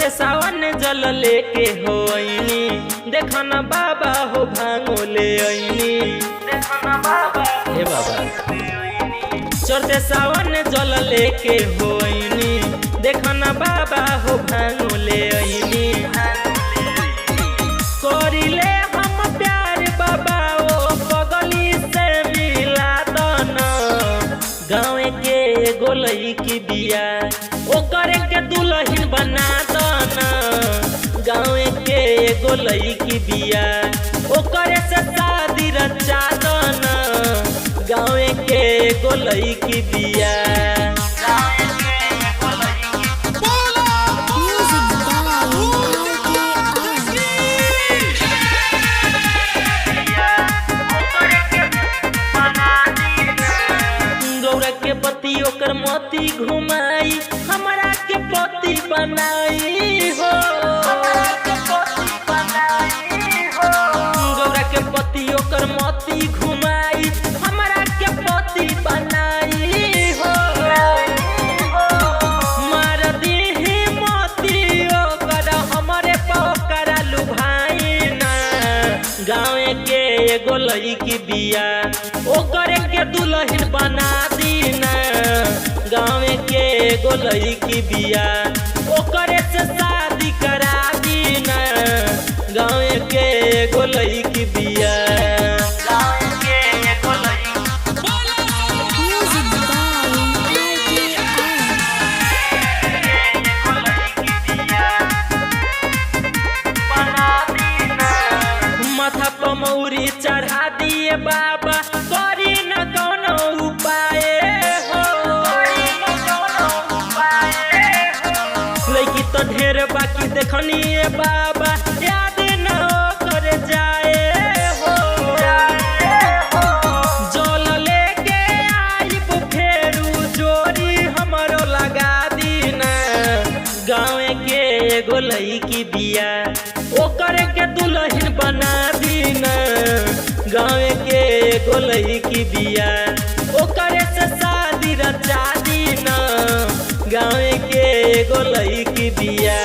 चढ़ते सावन जल लेके हो आईनी, देखा ना बाबा हो भांगो ले आईनी, देखा ना बाबा हे बाबा। चढ़ते सावन जल लेके हो आईनी, देखा ना बाबा हो भांगो ले आईनी। करिले हम प्यार बाबा ओ पगली से मिला दना, गाँव के गोलई की बिया ओ करे के दुल्हन बना दना, गाँव के गोलई की बिया ओ करे से शादी रचा दना, गाँव के गोलई की बिया। के पति ओकर मोती घुमाई, हमरा के पति बनाई हो, गौरा के पति ओकर मोती घुमाई, हमरा के पति बनाई हो। मार दीही मोती ओकर हमरे पकड़ा लुभाई ना, गाँव के एगो लड़की बिया ओकर के दुल्हन बना दीना, गाँव के एगो लड़की बिया ओकरे से शादी करा दीना, गाँव के एगो लड़की बिया। माथा पर मौरी चढ़ा दिए बाबा, करी न कोनो उपाय हो, लड़की तो ढेर बाकी देखनी बाबा, याद न कर जाए हो। जल लेके आइब फेरू जोड़ी हमरो लगा दीना, गाँव के एगो लड़की बिया ओकर के दुल्हन बना दीना, गाँव के एगो लड़की बिया ओकर से शादी रचा दीना, गाँव के एगो लड़की बिया।